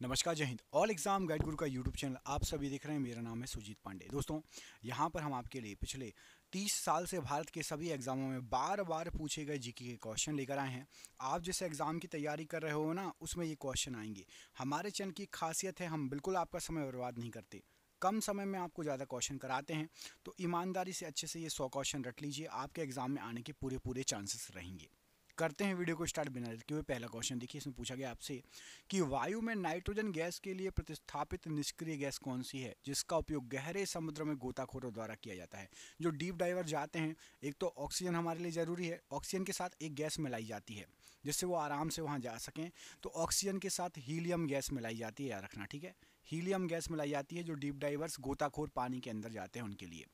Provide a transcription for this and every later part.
नमस्कार, जय Hind. All exam guide गुरु का यूट्यूब चैनल आप सभी देख रहे हैं। मेरा नाम है सुजीत पांडे। दोस्तों, यहाँ पर हम आपके लिए पिछले 30 साल से भारत के सभी एग्जामों में बार बार पूछे गए जीके के क्वेश्चन लेकर आए हैं। आप जिस एग्जाम की तैयारी कर रहे हो ना, उसमें ये क्वेश्चन आएंगे। हमारे चैनल की खासियत है, हम बिल्कुल आपका समय बर्बाद नहीं करते। कम समय में आपको ज़्यादा क्वेश्चन कराते हैं। तो ईमानदारी से अच्छे से ये 100 क्वेश्चन रख लीजिए, आपके एग्जाम में आने के पूरे पूरे चांसेस रहेंगे। करते हैं वीडियो को स्टार्ट बिना देर हुए। पहला क्वेश्चन देखिए, इसमें पूछा गया आपसे कि वायु में नाइट्रोजन गैस के लिए प्रतिस्थापित निष्क्रिय गैस कौन सी है जिसका उपयोग गहरे समुद्र में गोताखोरों द्वारा किया जाता है। जो डीप डाइवर जाते हैं, एक तो ऑक्सीजन हमारे लिए ज़रूरी है, ऑक्सीजन के साथ एक गैस मिलाई जाती है जिससे वो आराम से वहाँ जा सकें। तो ऑक्सीजन के साथ हीलियम गैस मिलाई जाती है, याद रखना, ठीक है। हीलियम गैस मिलाई जाती है जो डीप डाइवर्स गोताखोर पानी के अंदर जाते हैं उनके लिए।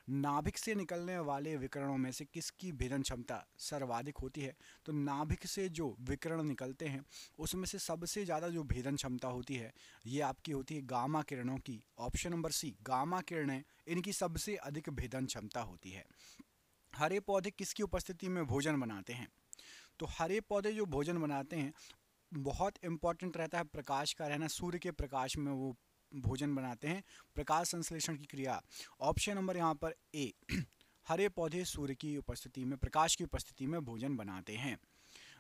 नाभिक से निकलने वाले विकिरणों में से किसकी भेदन क्षमता सर्वाधिक होती है। तो नाभिक से जो विकिरण निकलते हैं उसमें से सबसे ज़्यादा जो भेदन क्षमता होती है ये आपकी होती है गामा किरणों की। ऑप्शन नंबर सी, गामा किरणें, इनकी सबसे अधिक भेदन क्षमता होती है। हरे पौधे किसकी उपस्थिति में भोजन बनाते हैं। तो हरे पौधे जो भोजन बनाते हैं, बहुत इंपॉर्टेंट रहता है प्रकाश का रहना। सूर्य के प्रकाश में वो भोजन बनाते हैं, प्रकाश संश्लेषण की क्रिया। ऑप्शन नंबर यहाँ पर ए, हरे पौधे सूर्य की उपस्थिति में, प्रकाश की उपस्थिति में भोजन बनाते हैं।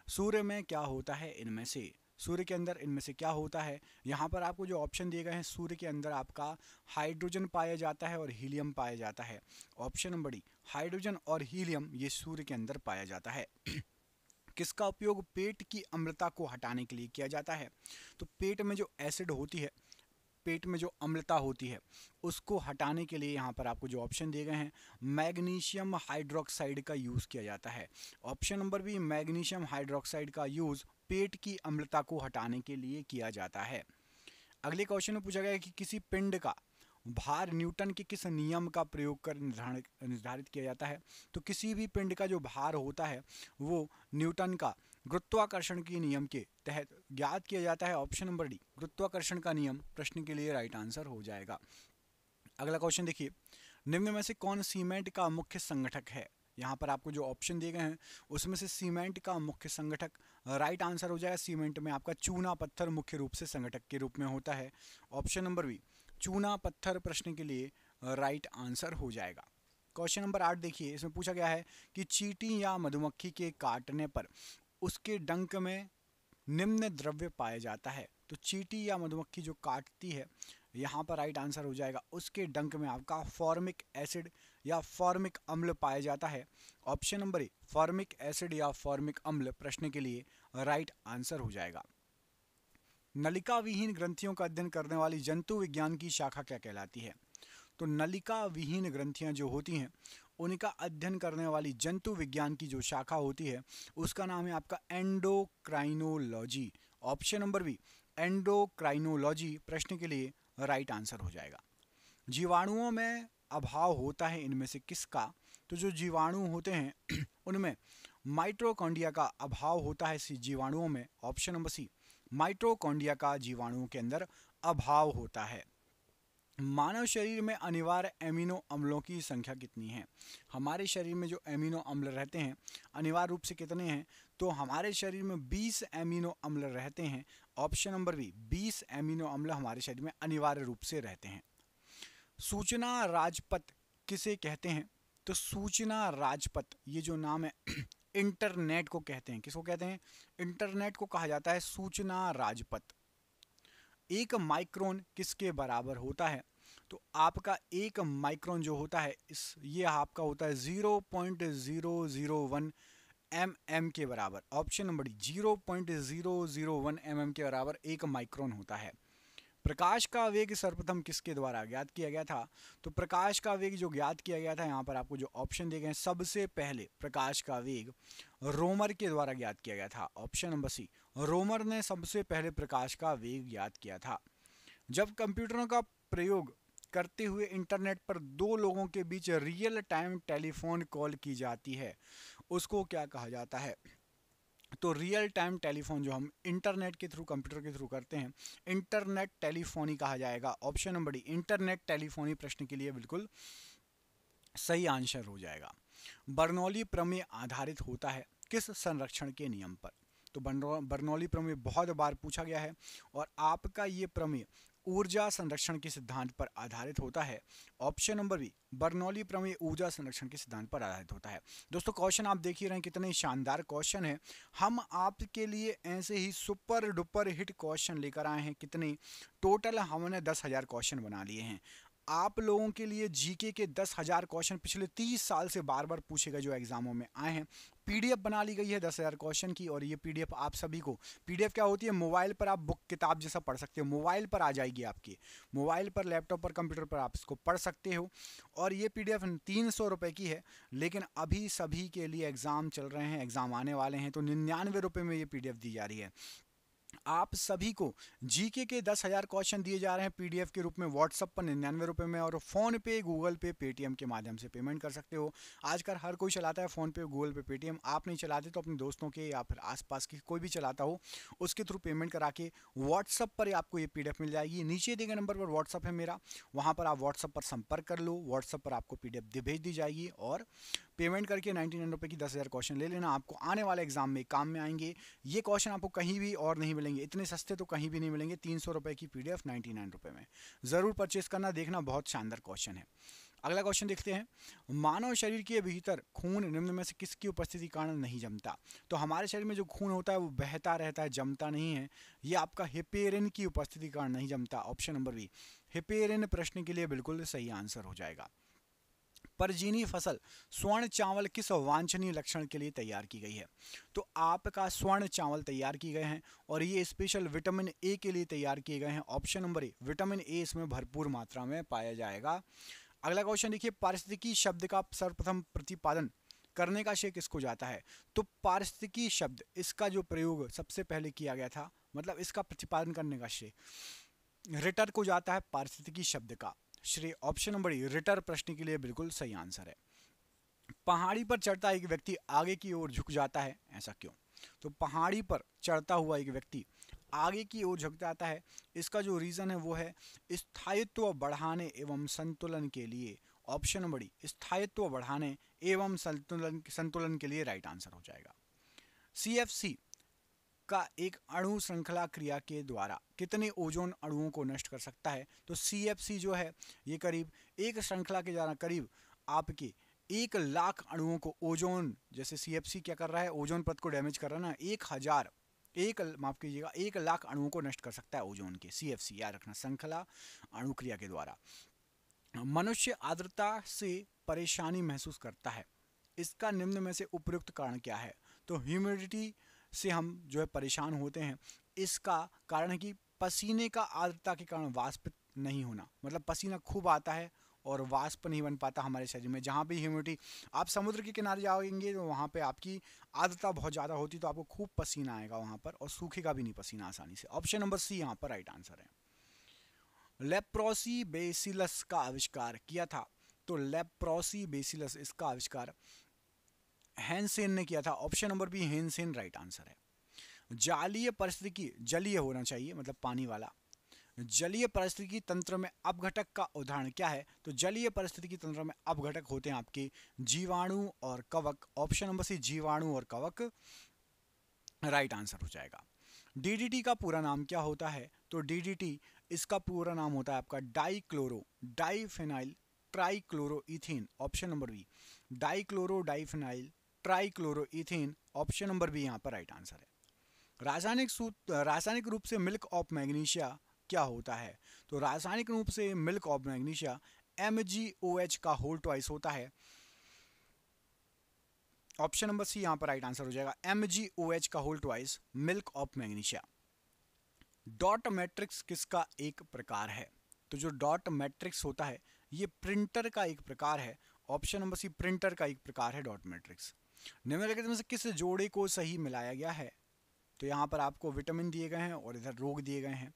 सूर्य में क्या होता है इनमें से, सूर्य के अंदर इनमें से क्या होता है। यहाँ पर आपको जो ऑप्शन दिए गए हैं, सूर्य के अंदर आपका हाइड्रोजन पाया जाता है और हीलियम पाया जाता है। ऑप्शन नंबर डी, हाइड्रोजन और हीलियम ये सूर्य के अंदर पाया जाता है। किसका उपयोग पेट की अम्लता को हटाने के लिए किया जाता है। तो पेट में जो एसिड होती है, पेट में जो अम्लता होती है, उसको हटाने के लिए यहाँ पर आपको जो ऑप्शन दिए गए हैं, मैग्नीशियम हाइड्रोक्साइड का यूज़ किया जाता है। Option number B, magnesium hydroxide का यूज़ पेट की अम्लता को हटाने के लिए किया जाता है। अगले क्वेश्चन में पूछा गया है कि किसी पिंड का भार न्यूटन के किस नियम का प्रयोग कर निर्धारित किया जाता है। तो किसी भी पिंड का जो भार होता है वो न्यूटन का गुरुत्वाकर्षण के नियम के तहत ज्ञात किया जाता है। ऑप्शन नंबर डी, गुरुत्वाकर्षण का नियम प्रश्न के लिए राइट आंसर हो जाएगा। अगला क्वेश्चन देखिए, निम्न में से कौन सीमेंट का मुख्य संगठक है। यहाँ पर आपको जो ऑप्शन दिए गए हैं उसमें से सीमेंट का मुख्य संगठक राइट आंसर हो जाएगा। सीमेंट में आपका चूना पत्थर मुख्य रूप से संगठक के रूप में होता है। ऑप्शन नंबर बी, चूना पत्थर प्रश्न के लिए राइट आंसर हो जाएगा। क्वेश्चन नंबर 8 देखिए, इसमें पूछा गया है कि चींटी या मधुमक्खी के काटने पर उसके डंक में निम्न द्रव्य पाया जाता है। तो चींटी या मधुमक्खी जो काटती है, यहाँ पर राइट आंसर हो जाएगा उसके डंक में आपका फॉर्मिक एसिड या फॉर्मिक अम्ल पाया जाता है। Option number A, formic acid या फॉर्मिक अम्ल प्रश्न के लिए राइट आंसर हो जाएगा। नलिका विहीन ग्रंथियों का अध्ययन करने वाली जंतु विज्ञान की शाखा क्या कहलाती है। तो नलिका विहीन ग्रंथियां जो होती हैं उनका अध्ययन करने वाली जंतु विज्ञान की जो शाखा होती है उसका नाम है आपका endocrinology. Option number B, endocrinology प्रश्न के लिए राइट आंसर हो जाएगा। जीवाणुओं में अभाव होता है इनमें से किसका। तो जो जीवाणु होते हैं उनमें माइटोकॉन्ड्रिया का अभाव होता है जीवाणुओं में। ऑप्शन नंबर सी, माइटोकॉन्ड्रिया का जीवाणुओं के अंदर अभाव होता है। मानव शरीर में अनिवार्य एमिनो अम्लों की संख्या कितनी है। हमारे शरीर में जो एमिनो अम्ल रहते हैं अनिवार्य रूप से कितने हैं। तो हमारे शरीर में 20 एमिनो अम्ल रहते हैं। ऑप्शन नंबर बी, 20 एमिनो अम्ल हमारे शरीर में अनिवार्य रूप से रहते हैं। सूचना राजपथ किसे कहते हैं। तो सूचना राजपथ ये जो नाम है इंटरनेट को कहते हैं। किसको कहते हैं, इंटरनेट को कहा जाता है सूचना राजपथ। एक माइक्रोन किसके बराबर होता है। तो आपका एक माइक्रोन जो होता है ये आपका होता है 0.001 mm के बराबर। ऑप्शन नंबर डी, 0.001 mm के बराबर एक माइक्रोन होता है। प्रकाश का वेग सर्वप्रथम किसके द्वारा ज्ञात किया गया था। तो प्रकाश का वेग जो ज्ञात किया गया था, यहाँ पर आपको जो ऑप्शन दिए गए हैं, सबसे पहले प्रकाश का वेग रोमर के द्वारा ज्ञात किया गया था। ऑप्शन नंबर सी, रोमर ने सबसे पहले प्रकाश का वेग ज्ञात किया था। जब कंप्यूटरों का प्रयोग करते हुए इंटरनेट पर दो लोगों के बीच रियल टाइम टेलीफोन कॉल की जाती है उसको क्या कहा जाता है। तो रियल टाइम टेलीफोन जो हम इंटरनेट के थ्रू, कंप्यूटर के थ्रू करते हैं, इंटरनेट टेलीफोनी कहा जाएगा। Option number D, internet telephony प्रश्न के लिए बिल्कुल सही आंसर हो जाएगा। बर्नौली प्रमेय आधारित होता है किस संरक्षण के नियम पर। तो बर्नौली प्रमेय बहुत बार पूछा गया है और आपका ये प्रमेय ऊर्जा संरक्षण के सिद्धांत पर आधारित होता है। ऑप्शन नंबर बी, बर्नौली प्रमेय ऊर्जा संरक्षण के सिद्धांत पर आधारित होता है। दोस्तों क्वेश्चन आप देख ही रहे हैं कितने शानदार क्वेश्चन है। हम आपके लिए ऐसे ही सुपर डुपर हिट क्वेश्चन लेकर आए हैं। कितने टोटल हमने 10,000 क्वेश्चन बना लिए हैं आप लोगों के लिए। जीके के 10,000 क्वेश्चन पिछले 30 साल से बार बार पूछे गए जो एग्जामों में आए हैं। पीडीएफ बना ली गई है 10,000 क्वेश्चन की और ये पीडीएफ आप सभी को, पीडीएफ क्या होती है, मोबाइल पर आप बुक किताब जैसा पढ़ सकते हो, मोबाइल पर आ जाएगी आपके, मोबाइल पर, लैपटॉप पर, कंप्यूटर पर आप इसको पढ़ सकते हो। और ये पीडीएफ 300 रुपये की है, लेकिन अभी सभी के लिए एग्ज़ाम चल रहे हैं, एग्ज़ाम आने वाले हैं, तो 99 रुपये में ये पीडीएफ दी जा रही है। आप सभी को जीके के 10,000 क्वेश्चन दिए जा रहे हैं पीडीएफ के रूप में व्हाट्सएप पर 99 रुपये में, और फ़ोन पे, गूगल पे, पेटीएम के माध्यम से पेमेंट कर सकते हो। आजकल हर कोई चलाता है फ़ोन पे, गूगल पे, पेटीएम। आप नहीं चलाते तो अपने दोस्तों के या फिर आसपास की कोई भी चलाता हो उसके थ्रू पेमेंट करा के व्हाट्सएप पर आपको ये पीडीएफ मिल जाएगी। नीचे दिए गए नंबर पर व्हाट्सएप है मेरा, वहाँ पर आप व्हाट्सएप पर संपर्क कर लो, व्हाट्सएप पर आपको पीडीएफ भेज दी जाएगी और पेमेंट करके 99 रुपये की 10,000 क्वेश्चन ले लेना। आपको आने वाले एग्जाम में काम में आएंगे। ये क्वेश्चन आपको कहीं भी और नहीं मिलेंगे, इतने सस्ते तो कहीं भी नहीं मिलेंगे। 300 रुपये की पीडीएफ 99 रुपये में, ज़रूर परचेस करना, देखना बहुत शानदार क्वेश्चन है। अगला क्वेश्चन देखते हैं। मानव शरीर के भीतर खून निम्न में से किसकी उपस्थिति के कारण नहीं जमता? तो हमारे शरीर में जो खून होता है वो बहता रहता है, जमता नहीं है। ये आपका हेपेरिन की उपस्थिति के कारण नहीं जमता। ऑप्शन नंबर बी, हेपेरिन प्रश्न के लिए बिल्कुल सही आंसर हो जाएगा। परजीनी फसल स्वर्ण चावल किस वांछनीय लक्षण के लिए तैयार की गई है? तो आपका स्वर्ण चावल तैयार किए गए हैं और ये स्पेशल विटामिन ए के लिए तैयार किए गए हैं। Option number A, vitamin A इसमें भरपूर मात्रा में पाया जाएगा। अगला क्वेश्चन देखिए, पारिस्थितिकी शब्द का सर्वप्रथम प्रतिपादन करने का श्रेय किसको जाता है? तो पारिस्थितिकी शब्द, इसका जो प्रयोग सबसे पहले किया गया था, मतलब इसका प्रतिपादन करने का श्रेय रिटर को जाता है। पारिस्थितिकी शब्द का श्रेय, ऑप्शन नंबर ए, रिटर प्रश्न के लिए बिल्कुल सही आंसर है। पहाड़ी पर चढ़ता एक व्यक्ति आगे की ओर झुक जाता है, ऐसा क्यों? तो पहाड़ी पर चढ़ता हुआ एक व्यक्ति आगे की ओर झुक जाता है, इसका जो रीजन है वो है स्थायित्व बढ़ाने एवं संतुलन के लिए। ऑप्शन नंबर डी, स्थायित्व बढ़ाने एवं संतुलन के लिए राइट आंसर हो जाएगा। CFC का एक अणु श्रृंखला क्रिया के द्वारा कितने ओजोन अणुओं को नष्ट कर सकता है? तो CFC जो है ये करीब एक श्रृंखला के द्वारा करीब आपके 1,00,000 अणुओं को, ओजोन जैसे CFC क्या कर रहा है, ओजोन परत को डैमेज कर रहा है ना, माफ कीजिएगा 1,00,000 अणुओं को नष्ट कर सकता है ओजोन के। CFC याद रखना, श्रृंखला अणु क्रिया के द्वारा। मनुष्य आर्द्रता से परेशानी महसूस करता है, इसका निम्न में से उपयुक्त कारण क्या है? तो ह्यूमिडिटी से हम जो है परेशान होते हैं, इसका कारण है कि पसीने का आर्द्रता के कारण वाष्प नहीं होना, मतलब पसीना खूब आता है और वाष्प नहीं बन पाता हमारे शरीर में। जहाँ भी ह्यूमिडिटी, आप समुद्र के किनारे जाओगे तो वहाँ पे आपकी आर्द्रता बहुत ज़्यादा होती, तो आपको खूब पसीना आएगा वहाँ पर और सूखेगा भी नहीं पसीना आसानी से। ऑप्शन नंबर सी यहाँ पर राइट आंसर है। लेप्रोसी बेसिलस का आविष्कार किया था? तो लेप्रोसी बेसिलस, इसका आविष्कार हैंसेन ने किया था। Option number B, Hansen right answer है। जलीय परिस्थितिकी, जलीय होना चाहिए मतलब पानी वाला। जलीय परिस्थितिकी तंत्र में अपघटक का उदाहरण क्या है? तो जलीय परिस्थितिकी तंत्र में अपघटक होते हैं आपके जीवाणु और कवक। ऑप्शन नंबर सी, जीवाणु और कवक राइट आंसर हो जाएगा। DDT का पूरा नाम क्या होता है? तो DDT, इसका पूरा नाम होता है आपका diphenyl trichloroethane. Option number B, diphenyl trichloroethane. Option number B यहाँ पर राइट आंसर है। रासायनिक रूप से मिल्क ऑफ मैग्नीशिया क्या होता है? तो रासायनिक रूप से मिल्क ऑफ मैग्नीशिया MgOH का होल ट्वाइस होता है। ऑप्शन नंबर सी यहाँ पर राइट आंसर हो जाएगा, MgOH का whole twice milk of magnesia. Dot matrix किसका एक प्रकार है? तो जो डॉट मैट्रिक्स होता है ये प्रिंटर का एक प्रकार है। ऑप्शन नंबर सी, प्रिंटर का एक प्रकार है डॉट मैट्रिक्स। निम्नलिखित में से किस जोड़े को सही मिलाया गया है? तो यहाँ पर आपको विटामिन दिए गए हैं और इधर रोग दिए गए हैं,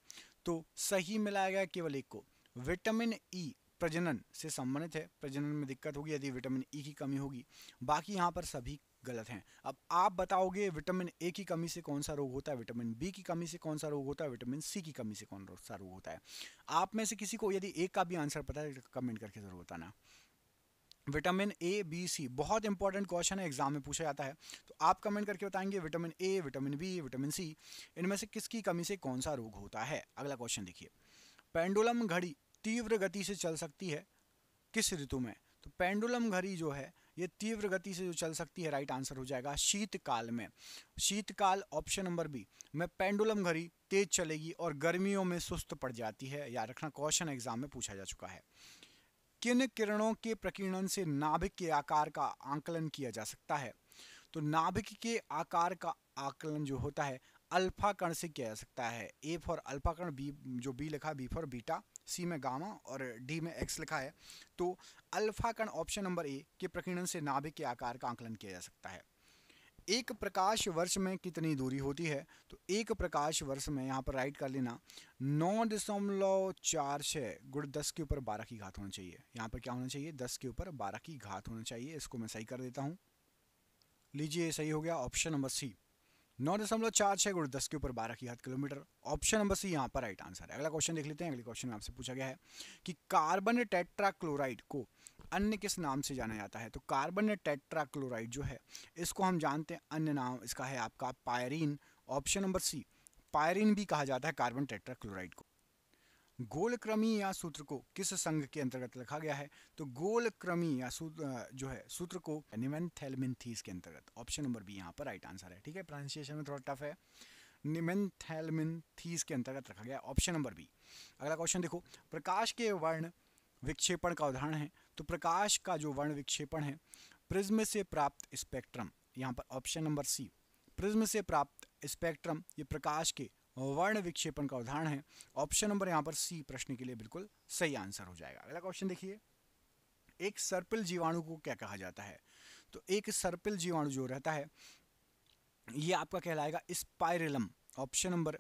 तो सही मिलाया गया केवल एक को। विटामिन ई प्रजनन से संबंधित है, प्रजनन में दिक्कत होगी यदि विटामिन ई की कमी होगी, बाकी यहाँ पर सभी गलत हैं। अब आप बताओगे विटामिन ए की कमी से कौन सा रोग होता है, विटामिन बी की कमी से कौन सा रोग होता है, विटामिन सी की कमी से कौन सा रोग होता है? आप में से किसी को यदि एक का भी आंसर पता है तो कमेंट करके जरूर बताना। विटामिन ए, बी, सी। बहुत इंपॉर्टेंट क्वेश्चन है, एग्जाम में पूछा जाता है। तो आप कमेंट करके बताएंगे vitamin A, vitamin B, vitamin C, इनमें से किसकी कमी से कौन सा रोग होता है। अगला क्वेश्चन देखिए, पेंडुलम घड़ी तीव्र गति से चल सकती है किस ऋतु में? तो पेंडुलम घड़ी जो है ये तीव्र गति से जो चल सकती है, राइट आंसर हो जाएगा शीतकाल में। शीतकाल ऑप्शन नंबर बी में पेंडुलम घड़ी तेज चलेगी और गर्मियों में सुस्त पड़ जाती है। याद रखना, क्वेश्चन एग्जाम में पूछा जा चुका है। किन किरणों के प्रकीर्णन से नाभिक के आकार का आकलन किया जा सकता है? तो नाभिक के आकार का आकलन जो होता है अल्फा कण से किया जा सकता है। ए फॉर अल्फा कण, बी जो बी लिखा है बी फॉर बीटा, सी में गामा और डी में एक्स लिखा है। तो अल्फा कण ऑप्शन नंबर ए के प्रकीर्णन से नाभिक के आकार का आकलन किया जा सकता है। एक प्रकाश वर्ष में कितनी दूरी होती है? तो एक प्रकाश वर्ष में, यहाँ पर राइट कर लेना, 9.46 गुण 10 के ऊपर 12 की घात होना चाहिए। यहाँ पर क्या होना चाहिए? 10 के ऊपर 12 की घात होना चाहिए। इसको मैं सही कर देता हूँ, लीजिए सही हो गया ऑप्शन नंबर सी, 9.46 गुण 10 के ऊपर 12 की घात किलोमीटर। ऑप्शन नंबर सी यहाँ पर राइट आंसर है। अगला क्वेश्चन देख लेते हैं। अगले क्वेश्चन में आपसे पूछा गया है कि कार्बन टेट्राक्लोराइड को अन्य किस नाम से जाना जाता है? तो कार्बन टेट्राक्लोराइड जो है इसको हम जानते हैं, अन्य नाम इसका है आपका pyrene. Option number C, pyrene भी कहा जाता है कार्बन टेट्राक्लोराइड को। गोलक्रमी या सूत्र को किस संघ के अंतर्गत लिखा गया है? तो गोलक्रमी या सूत्र जो है सूत्र को निमेंथेलमिन्थीस के अंतर्गत। ऑप्शन नंबर बी यहाँ पर राइट आंसर है। ठीक है, प्रोनाउंसिएशन में थोड़ा टफ है, निमेंथेलमिन्थीस के अंतर्गत रखा गया, ऑप्शन नंबर बी। अगला क्वेश्चन देखो, प्रकाश के वर्ण विक्षेपण का उदाहरण है। तो प्रकाश का जो वर्ण विक्षेपण है प्रिज्म से प्राप्त स्पेक्ट्रम, यहाँ पर ऑप्शन नंबर सी, प्रिज्म से प्राप्त स्पेक्ट्रम ये प्रकाश के वर्ण विक्षेपण का उदाहरण है। ऑप्शन नंबर यहाँ पर सी प्रश्न के लिए बिल्कुल सही आंसर हो जाएगा। अगला क्वेश्चन देखिए, एक सर्पिल जीवाणु को क्या कहा जाता है? तो एक सर्पिल जीवाणु जो रहता है ये आपका कहलाएगा स्पाइरेलम। ऑप्शन नंबर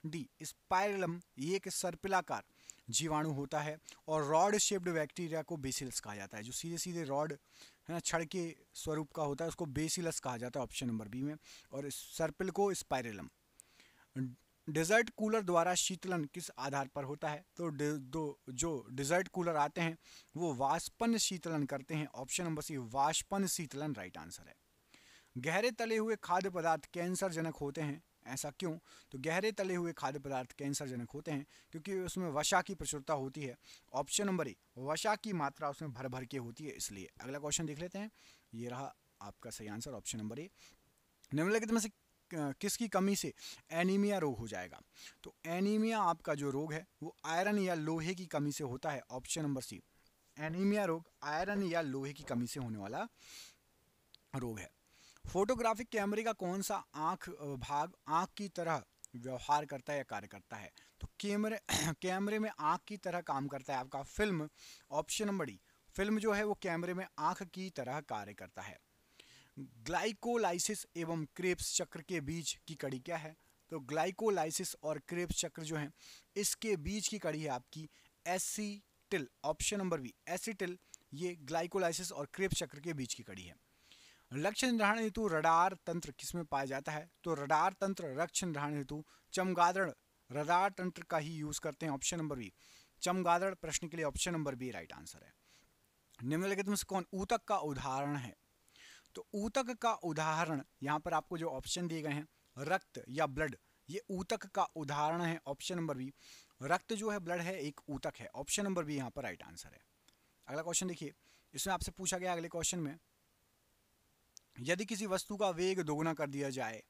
डी स्पाइरेलम, ये एक सर्पिलाकार जीवाणु होता है और रॉड शेप्ड बैक्टीरिया को बेसिलस कहा जाता है। जो सीधे सीधे रॉड है ना, छड़ के स्वरूप का होता है, उसको बेसिलस कहा जाता है ऑप्शन नंबर बी में, और सर्पिल को स्पाइरेलम। डेजर्ट कूलर द्वारा शीतलन किस आधार पर होता है? तो जो डेजर्ट कूलर आते हैं वो वाष्पन शीतलन करते हैं। ऑप्शन नंबर सी, वाष्पन शीतलन राइट आंसर है। गहरे तले हुए खाद्य पदार्थ कैंसर जनक होते हैं, ऐसा क्यों? तो गहरे तले हुए खाद्य पदार्थ कैंसर जनक होते हैं क्योंकि उसमें वसा की प्रचुरता होती है। ऑप्शन नंबर ए, वसा की मात्रा उसमें भर भर के होती है, इसलिए। अगला क्वेश्चन देख लेते हैं, ये रहा आपका सही आंसर ऑप्शन नंबर ए। निम्नलिखित में से किसकी कमी से एनीमिया रोग हो जाएगा? तो एनीमिया आपका जो रोग है वो आयरन या लोहे की कमी से होता है। ऑप्शन नंबर सी, एनीमिया रोग आयरन या लोहे की कमी से होने वाला रोग है। फोटोग्राफिक कैमरे का कौन सा भाग आंख की तरह व्यवहार करता है या कार्य करता है? तो कैमरे में आंख की तरह काम करता है आपका film. Option number D, film जो है वो कैमरे में आंख की तरह कार्य करता है। ग्लाइकोलाइसिस एवं क्रेब्स चक्र के बीच की कड़ी क्या है? तो ग्लाइकोलाइसिस और क्रेब्स चक्र जो है इसके बीच की कड़ी है आपकी acetyl. Option number B, acetyl, ये ग्लाइकोलाइसिस और क्रेब्स चक्र के बीच की कड़ी है। लक्ष्य निर्धारण हेतु रडार तंत्र किसमें पाया जाता है? तो रडार तंत्र लक्ष्य निर्धारण हेतु चमगादड़ रडार तंत्र का ही यूज करते हैं। ऑप्शन नंबर बी, चमगादड़ प्रश्न के लिए option number B right answer है। निम्नलिखित में से कौन ऊतक का उदाहरण है? तो ऊतक का उदाहरण यहाँ पर आपको जो ऑप्शन दिए गए हैं रक्त या ब्लड, ये ऊतक का उदाहरण है। ऑप्शन नंबर बी, रक्त जो है ब्लड है एक ऊतक है। ऑप्शन नंबर बी यहाँ पर राइट आंसर है। अगला क्वेश्चन देखिए, इसमें आपसे पूछा गया अगले क्वेश्चन में, यदि किसी वस्तु का वेग दोगुना कर दिया जाए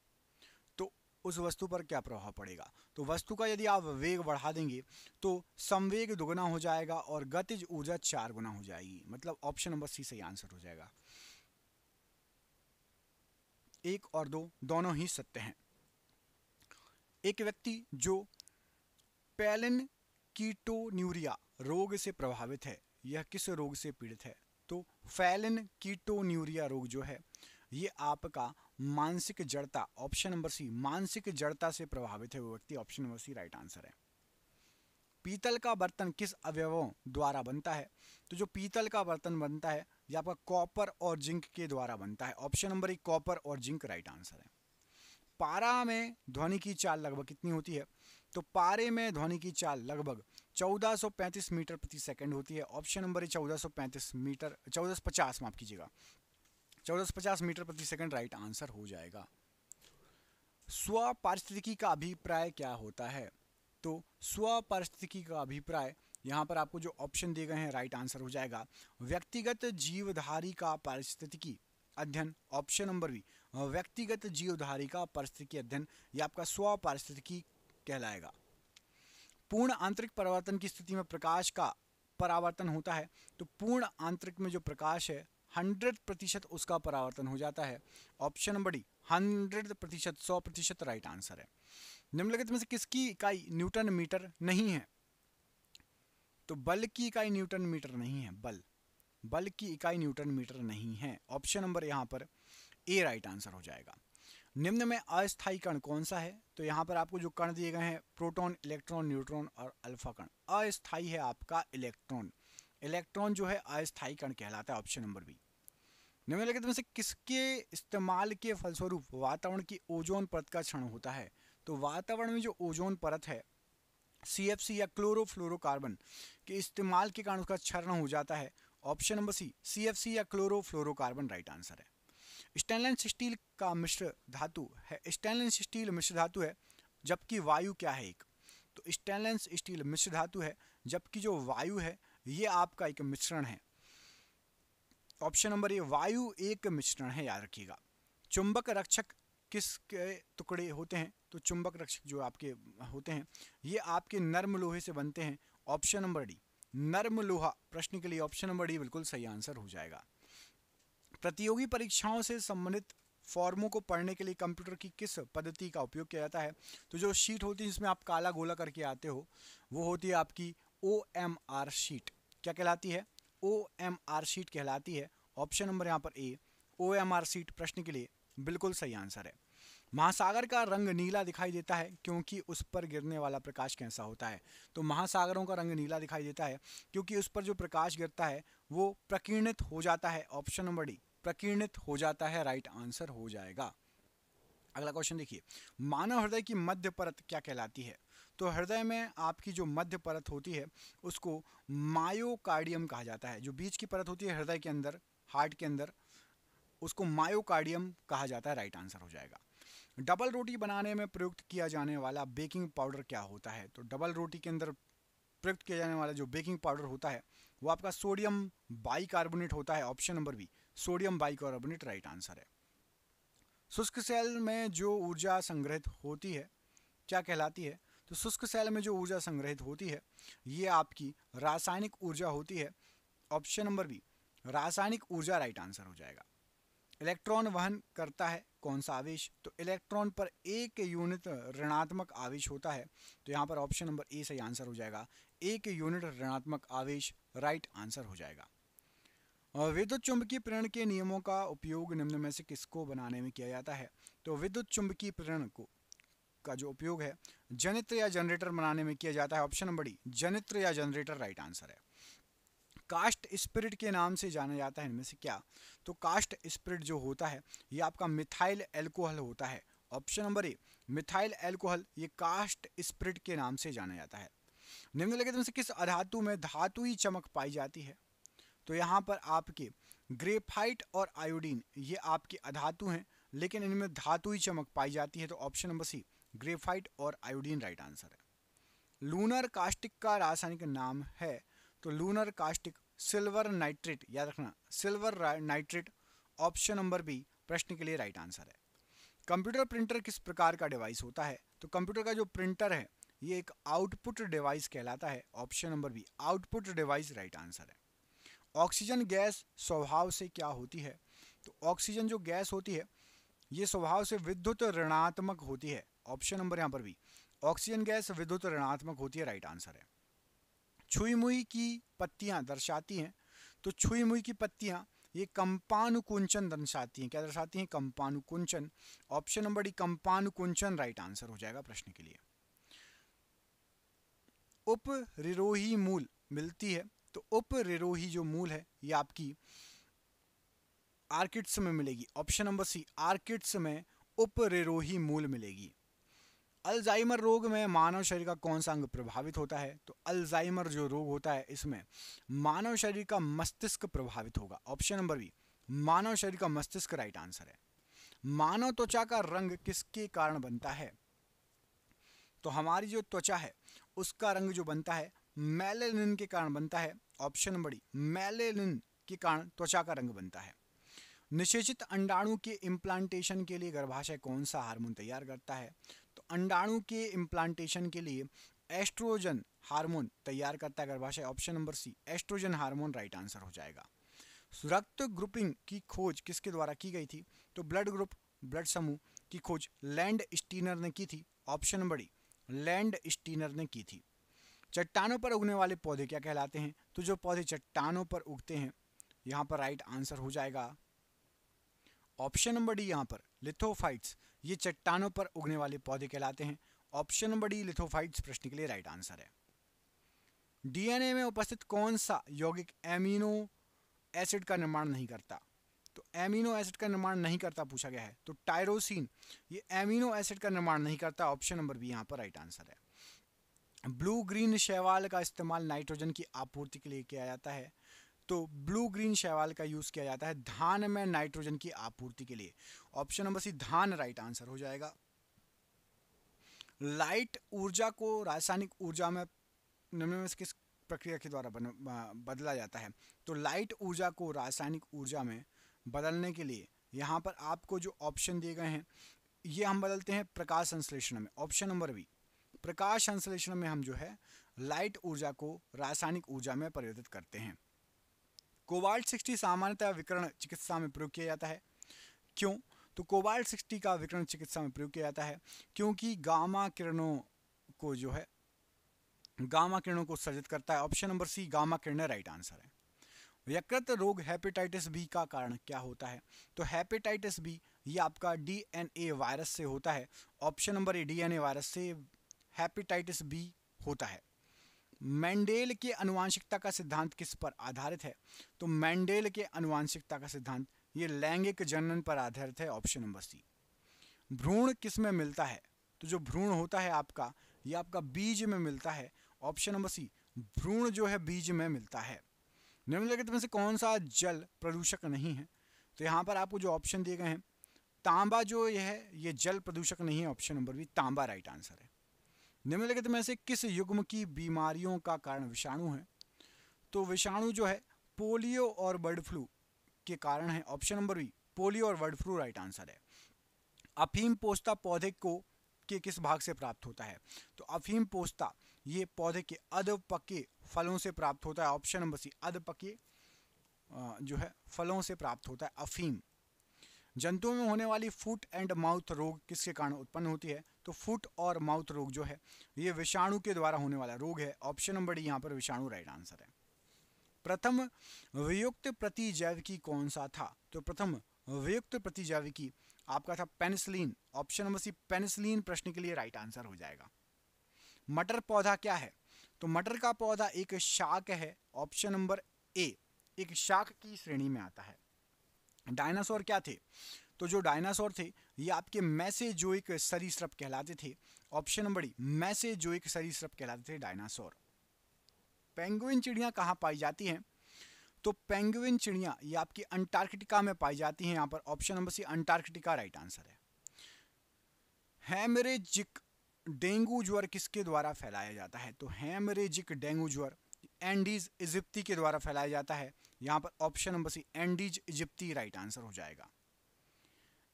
तो उस वस्तु पर क्या प्रभाव पड़ेगा? तो वस्तु का यदि आप वेग बढ़ा देंगे तो संवेग दोगुना हो जाएगा और गतिज ऊर्जा 4 गुना हो जाएगी। मतलब ऑप्शन नंबर सी सही आंसर हो जाएगा। 1 और 2 दोनों ही सत्य हैं। एक व्यक्ति जो पैलिन कीटोन्यूरिया रोग से प्रभावित है, यह किस रोग से पीड़ित है? तो फैलिन कीटोन्यूरिया रोग जो है ये आपका मानसिक जड़ता, ऑप्शन नंबर सी, मानसिक जड़ता से प्रभावित है वो व्यक्ति। Option number C right answer है। पीतल का बर्तन किस अवयवों द्वारा बनता है? तो जो पीतल का बर्तन बनता है ये आपका कॉपर और जिंक के द्वारा बनता है। ऑप्शन नंबर 1 कॉपर और जिंक राइट आंसर है। पारा में ध्वनि की चाल लगभग कितनी होती है? तो पारे में ध्वनि की चाल लगभग 1435 मीटर प्रति सेकंड होती है। ऑप्शन नंबर ए 1435 मीटर, 1450 माफ कीजिएगा, 1450 मीटर प्रति सेकंड राइट आंसर हो जाएगा। स्व पारिस्थितिकी का अभिप्राय क्या होता है? तो स्व पारिस्थितिकी का अभिप्राय, यहाँ पर आपको जो ऑप्शन दिए गए हैं राइट आंसर हो जाएगा व्यक्तिगत जीवधारी का पारिस्थितिकी अध्ययन। ऑप्शन नंबर बी व्यक्तिगत जीवधारी का पारिस्थितिकी अध्ययन, ये आपका स्व पारिस्थितिकी कहलाएगा। पूर्ण आंतरिक परावर्तन की स्थिति में प्रकाश का परावर्तन होता है, तो पूर्ण आंतरिक में जो प्रकाश है 100% उसका परावर्तन हो जाता है। Option number D 100%, 100% right answer है। निम्नलिखित में से किसकी इकाई न्यूटन मीटर नहीं है? तो बल की इकाई न्यूटन मीटर नहीं है, बल की इकाई न्यूटन मीटर नहीं है। ऑप्शन नंबर यहाँ पर ए राइट आंसर हो जाएगा। निम्न में अस्थायी कण कौन सा है? तो यहाँ पर आपको जो कण दिए गए हैं प्रोटॉन, इलेक्ट्रॉन, न्यूट्रॉन और अल्फा कण। अस्थायी है आपका इलेक्ट्रॉन, इलेक्ट्रॉन जो है अस्थायी कण कहलाता है। Option number B. निम्नलिखित में से किसके इस्तेमाल के फलस्वरूप वातावरण की ओजोन परत का क्षरण होता है? तो वातावरण में जो ओजोन परत है CFC या क्लोरोफ्लोरोकार्बन के इस्तेमाल के कारण उसका क्षरण हो जाता है। ऑप्शन नंबर सी CFC या क्लोरोफ्लोरोकार्बन राइट आंसर है। स्टेनलेस स्टील का मिश्र धातु है, स्टेनलेस स्टील मिश्र धातु है जबकि वायु क्या है एक? तो स्टेनलेस स्टील मिश्र धातु है जबकि जो वायु है ये आपका एक मिश्रण है। ऑप्शन नंबर ए वायु एक मिश्रण है, याद रखिएगा। चुंबक रक्षक किसके टुकड़े होते हैं? तो चुंबक रक्षक जो आपके होते हैं ये आपके नर्म लोहे से बनते हैं। ऑप्शन नंबर डी नर्म लोहा, प्रश्न के लिए ऑप्शन नंबर डी बिल्कुल सही आंसर हो जाएगा। प्रतियोगी परीक्षाओं से संबंधित फॉर्मों को पढ़ने के लिए कंप्यूटर की किस पद्धति का उपयोग किया जाता है? तो जो शीट होती है जिसमें आप काला गोला करके आते हो वो होती है आपकी OMR शीट। क्या कहलाती है? OMR शीट कहलाती है। ऑप्शन नंबर यहाँ पर ए OMR शीट प्रश्न के लिए बिल्कुल सही आंसर है। महासागर का रंग नीला दिखाई देता है क्योंकि उस पर गिरने वाला प्रकाश कैसा होता है? तो महासागरों का रंग नीला दिखाई देता है क्योंकि उस पर जो प्रकाश गिरता है वो प्रकीर्णित हो जाता है। ऑप्शन नंबर डी प्रकीर्णित हो जाता है, राइट आंसर हो जाएगा। अगला क्वेश्चन देखिए, मानव हृदय की मध्य परत क्या कहलाती है? तो हृदय में आपकी जो मध्य परत होती है उसको मायोकार्डियम कहा जाता है। जो बीच की परत होती है हृदय के अंदर, हार्ट के अंदर, उसको मायोकार्डियम कहा जाता है, राइट आंसर हो जाएगा। डबल रोटी बनाने में प्रयुक्त किया जाने वाला बेकिंग पाउडर क्या होता है? तो डबल रोटी के अंदर प्रयुक्त किया जाने वाला जो बेकिंग पाउडर होता है वो आपका सोडियम बाइकार्बोनेट होता है। Option number B sodium bicarbonate right answer है। शुष्क सेल में जो ऊर्जा संग्रहित होती है क्या कहलाती है? तो शुष्क सेल में जो ऊर्जा संग्रहित होती है ये आपकी रासायनिक ऊर्जा होती है। ऑप्शन नंबर बी रासायनिक ऊर्जा राइट आंसर हो जाएगा। इलेक्ट्रॉन वहन करता है कौन सा आवेश? तो इलेक्ट्रॉन पर एक यूनिट ऋणात्मक आवेश होता है, तो यहाँ पर ऑप्शन नंबर ए सही आंसर हो जाएगा। एक यूनिट ऋणात्मक आवेश राइट आंसर हो जाएगा। विद्युत चुंबकीय प्रेरण के नियमों का उपयोग निम्न में से किसको बनाने में किया जाता है? तो विद्युत चुंबकीय प्रेरण का जो उपयोग है जनित्र या जनरेटर बनाने में किया जाता है। ऑप्शन नंबर डी जनित्र या जनरेटर राइट आंसर है। कास्ट स्पिरिट के नाम से जाना जाता है इनमें से क्या? तो कास्ट स्पिरिट जो होता है ये आपका मिथाइल एल्कोहल होता है। Option number A methyl alcohol ये कास्ट स्पिरिट के नाम से जाना जाता है। निम्नलिखित में से किस अधातु में धातुई चमक पाई जाती है? तो यहाँ पर आपके ग्रेफाइट और आयोडीन ये आपके अधातु हैं लेकिन इनमें धातुई चमक पाई जाती है, तो ऑप्शन नंबर सी ग्रेफाइट और आयोडीन राइट आंसर है। लूनर कास्टिक का रासायनिक नाम है? तो लूनर कास्टिक सिल्वर नाइट्रेट, याद रखना silver nitrate. Option number B प्रश्न के लिए राइट आंसर है। कंप्यूटर प्रिंटर किस प्रकार का डिवाइस होता है? तो कंप्यूटर का जो प्रिंटर है ये एक आउटपुट डिवाइस कहलाता है। Option number B output device right answer है। ऑक्सीजन गैस स्वभाव से क्या होती है? तो ऑक्सीजन जो गैस होती है ये स्वभाव से विद्युत ऋणात्मक होती है। ऑप्शन नंबर यहाँ पर भी ऑक्सीजन गैस विद्युत ऋणात्मक होती है, राइट आंसर है। छुई मुई की पत्तियां दर्शाती हैं, तो छुई मुई की पत्तियां ये कंपानुकुंचन दर्शाती हैं। क्या दर्शाती हैं? कंपानुकुंचन। ऑप्शन नंबर डी कंपानुकुंचन राइट आंसर हो जाएगा प्रश्न के लिए। उपरिरोही मूल मिलती है, तो उपरिरोही जो मूल है ये आपकी आर्किड्स में मिलेगी। ऑप्शन नंबर सी आर्किड्स में उपरिरोही मूल मिलेगी। अल्जाइमर रोग में मानव शरीर का कौन सा अंग प्रभावित होता है? तो अल्जाइमर जो रोग होता है इसमें मानव शरीर का मस्तिष्क प्रभावित होगा। ऑप्शन नंबर बी, मानव शरीर का मस्तिष्क राइट आंसर है। मानव त्वचा का रंग किसके कारण बनता है? तो हमारी जो त्वचा है उसका रंग जो बनता है मेलेनिन के कारण बनता है। ऑप्शन नंबर डी, मेलेनिन के कारण त्वचा का रंग बनता है। निषेचित अंडाणु के इम्प्लांटेशन के लिए गर्भाशय कौन सा हार्मोन तैयार करता है? तो अंडाणु के इम्प्लांटेशन के लिए एस्ट्रोजन हार्मोन तैयार करता है गर्भाशय। Option number C, oestrogen hormone right answer हो जाएगा। रक्त ग्रुपिंग की खोज किसके द्वारा की गई थी? तो ब्लड ग्रुप, ब्लड समूह की खोज लैंड स्टीनर ने की थी। Option number D, land Steiner ने की थी। चट्टानों पर उगने वाले पौधे क्या कहलाते हैं? तो जो पौधे चट्टानों पर उगते हैं, यहाँ पर राइट आंसर हो जाएगा ऑप्शन नंबर डी, यहाँ पर लिथोफाइट्स। ये चट्टानों पर उगने वाले पौधे कहलाते हैं। ऑप्शन नंबर डी, लिथोफाइट्स प्रश्न के लिए राइट आंसर है। डीएनए में उपस्थित कौन सा यौगिक एमिनो एसिड का निर्माण नहीं करता? तो एमिनो एसिड का निर्माण नहीं करता पूछा गया है, तो टायरोसिन ये एमिनो एसिड का निर्माण नहीं करता। ऑप्शन नंबर बी यहाँ पर राइट आंसर है। ब्लू ग्रीन शैवाल का इस्तेमाल नाइट्रोजन की आपूर्ति के लिए किया जाता है। तो ब्लू ग्रीन शैवाल का यूज किया जाता है धान में नाइट्रोजन की आपूर्ति के लिए। ऑप्शन नंबर सी, धान राइट आंसर हो जाएगा। लाइट ऊर्जा को रासायनिक ऊर्जा में निम्न में से किस प्रक्रिया के द्वारा बदला जाता है? तो लाइट ऊर्जा को रासायनिक ऊर्जा में बदलने के लिए यहाँ पर आपको जो ऑप्शन दिए गए हैं ये हम बदलते हैं प्रकाश संश्लेषण में। ऑप्शन नंबर बी, प्रकाश संश्लेषण में हम जो है लाइट ऊर्जा को रासायनिक ऊर्जा में परिवर्तित करते हैं। कोबाल्ट 60 सामान्यतः विकिरण चिकित्सा में प्रयोग किया जाता है। क्यों? तो कोबाल्ट 60 का विकिरण चिकित्सा में प्रयोग किया जाता है क्योंकि गामा किरणों को जो है गामा किरणों को उत्सर्जित करता है। ऑप्शन नंबर सी, गामा किरणें राइट आंसर है। यकृत रोग हेपेटाइटिस बी का कारण क्या होता है? तो हेपेटाइटिस बी ये आपका डीएनए वायरस से होता है। Option number A, DNA virus से हेपेटाइटिस बी होता है। मेंडेल के आनुवंशिकता का सिद्धांत किस पर आधारित है? तो मेंडेल के आनुवंशिकता का सिद्धांत ये लैंगिक जनन पर आधारित है। Option number C. भ्रूण किस में मिलता है? तो जो भ्रूण होता है आपका ये आपका बीज में मिलता है। ऑप्शन नंबर सी, भ्रूण जो है बीज में मिलता है। निम्नलिखित में से कौन सा जल प्रदूषक नहीं है? तो यहाँ पर आपको जो ऑप्शन दिए गए हैं तांबा जो ये जल प्रदूषक नहीं है। ऑप्शन नंबर बी, तांबा राइट आंसर है। निम्नलिखित में से किस युग्म की बीमारियों का कारण विषाणु है? तो विषाणु जो है पोलियो और बर्ड फ्लू के कारण है। ऑप्शन नंबर बी, पोलियो और बर्ड फ्लू राइट आंसर है। अफीम पोस्ता पौधे को के किस भाग से प्राप्त होता है? तो अफीम पोस्ता ये पौधे के अधपके फलों से प्राप्त होता है। ऑप्शन नंबर सी, अधपके जो है फलों से प्राप्त होता है अफीम। जंतुओं में होने वाली फुट एंड माउथ रोग किसके कारण उत्पन्न होती है? तो फुट और माउथ रोग जो है ये विषाणु के द्वारा होने वाला रोग है। ऑप्शन नंबर डी, यहाँ पर विषाणु राइट आंसर है। प्रथम वियुक्त प्रतिजैविकी कौन सा था? तो प्रथम वियुक्त प्रतिजैविकी आपका था penicillin. Option number C, penicillin प्रश्न के लिए राइट आंसर हो जाएगा। मटर पौधा क्या है? तो मटर का पौधा एक शाक है। ऑप्शन नंबर ए, एक शाक की श्रेणी में आता है। डायनासोर क्या थे? तो जो डायनासोर थे ये आपके मेसेजोइक सरीसृप कहलाते थे। ऑप्शन नंबर डी, मेसेजोइक सरीसृप कहलाते थे डायनासोर। पेंगुइन चिड़ियां कहाँ पाई जाती हैं? तो पेंगुइन चिड़ियां ये आपकी अंटार्कटिका में पाई जाती हैं। यहाँ पर option number C, Antarctica right answer है। हेमरेजिक डेंगू ज्वर किसके द्वारा फैलाया जाता है? तो हेमरेजिक डेंगू ज्वर एंडीज इजिप्टी के द्वारा फैलाया जाता है। यहाँ पर option number C, Aedes aegypti right answer हो जाएगा।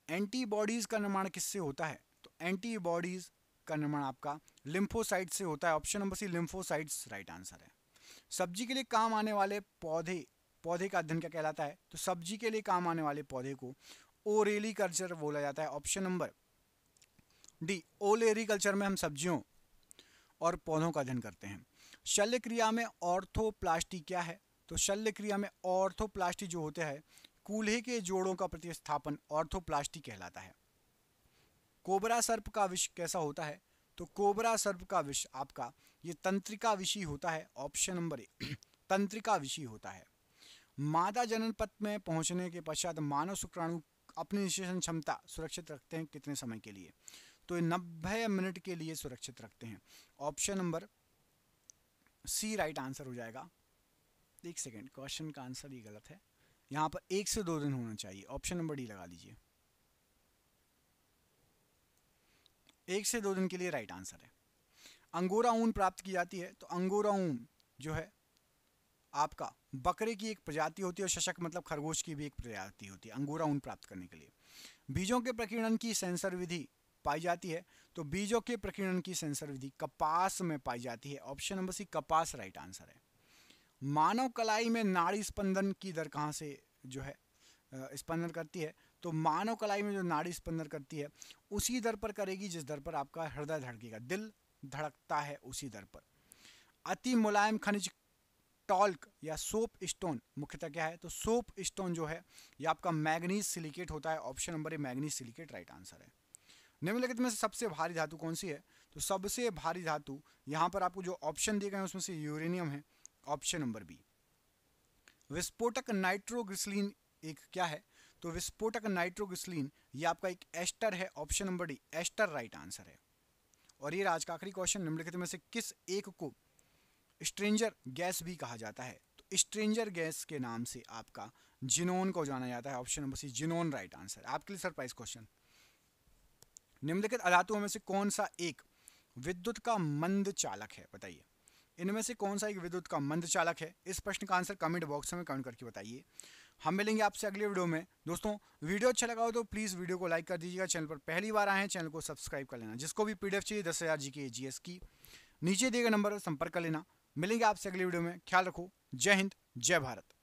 एंटीबॉडीज का निर्माण किससे होता है? तो एंटीबॉडीज का निर्माण आपका लिम्फोसाइट से होता है। Option number C, lymphocytes right answer है। सब्जी के लिए काम आने वाले पौधे का अध्ययन क्या कहलाता है? तो सब्जी के लिए काम आने वाले पौधे को ओरेली कल्चर बोला जाता है। ऑप्शन नंबर डी, ओलेरी कल्चर में हम सब्जियों और पौधों का अध्ययन करते हैं। शल्य क्रिया में ऑर्थोप्लास्टी क्या है? तो शल्य क्रिया में ऑर्थोप्लास्टी जो होते हैं कूल्हे के जोड़ों का प्रतिस्थापन ऑर्थोप्लास्टी कहलाता है। कोबरा सर्प का विष कैसा होता है? तो कोबरा सर्प का विष आपका ये तंत्रिका विषी होता है। ऑप्शन नंबर ए, तंत्रिका विषी होता है। मादा जनन पथ में पहुंचने के पश्चात मानव शुक्राणु अपनी निषेचन क्षमता सुरक्षित रखते हैं कितने समय के लिए? तो 90 मिनट के लिए सुरक्षित रखते हैं। Option number C right answer हो जाएगा। एक सेकेंड, क्वेश्चन का आंसर ही गलत है, यहाँ पर 1 से 2 दिन होना चाहिए। ऑप्शन नंबर डी लगा लीजिए, 1 से 2 दिन के लिए राइट आंसर है। अंगोरा ऊन प्राप्त की जाती है, तो अंगोरा ऊन जो है आपका बकरे की एक प्रजाति होती है और शशक मतलब खरगोश की भी एक प्रजाति होती है अंगोरा ऊन प्राप्त करने के लिए। बीजों के प्रकीर्णन की सेंसर विधि पाई जाती है, तो बीजों के प्रकीर्णन की सेंसर विधि कपास में पाई जाती है। ऑप्शन नंबर सी कपास राइट आंसर है। मानव कलाई में नाड़ी स्पंदन की दर कहाँ से जो है स्पंदन करती है, तो मानव कलाई में जो नाड़ी स्पंदन करती है उसी दर पर करेगी जिस दर पर आपका हृदय धड़केगा, दिल धड़कता है उसी दर पर। अति मुलायम खनिज टॉल्क या सोप स्टोन मुख्यतः क्या है, तो सोप स्टोन जो है ये आपका मैग्नीज सिलिकेट होता है। Option number A manganese silicate right answer है। निम्नलिखित में से सबसे भारी धातु कौन सी है, तो सबसे भारी धातु यहाँ पर आपको जो ऑप्शन दिए गए हैं उसमें से यूरेनियम है। Option number B. विस्फोटक नाइट्रोग्लिसरीन एक क्या है, तो विस्फोटक नाइट्रोग्लिसरीन ये आपका एक एस्टर है। Option number D ester right answer है। और ये आज का आखिरी क्वेश्चन, निम्नलिखित में से किस एक को स्ट्रेंजर गैस भी कहा जाता है, तो स्ट्रेंजर गैस के नाम से आपका जिनोन को जाना जाता है। Option number C xenon right answer. आपके लिए सरप्राइज क्वेश्चन, निम्नलिखित अधातुओं में से कौन सा एक विद्युत का मंद चालक है, बताइए। इनमें से कौन सा एक विद्युत का मंद चालक है, इस प्रश्न का आंसर कमेंट बॉक्स में कमेंट करके बताइए। हम मिलेंगे आपसे अगले वीडियो में। दोस्तों वीडियो अच्छा लगा हो तो प्लीज़ वीडियो को लाइक कर दीजिएगा। चैनल पर पहली बार आए हैं चैनल को सब्सक्राइब कर लेना। जिसको भी PDF चाहिए 10,000 GK GS की नीचे दिए गए नंबर पर संपर्क कर लेना। मिलेंगे आपसे अगले वीडियो में। ख्याल रखो। जय हिंद, जय भारत।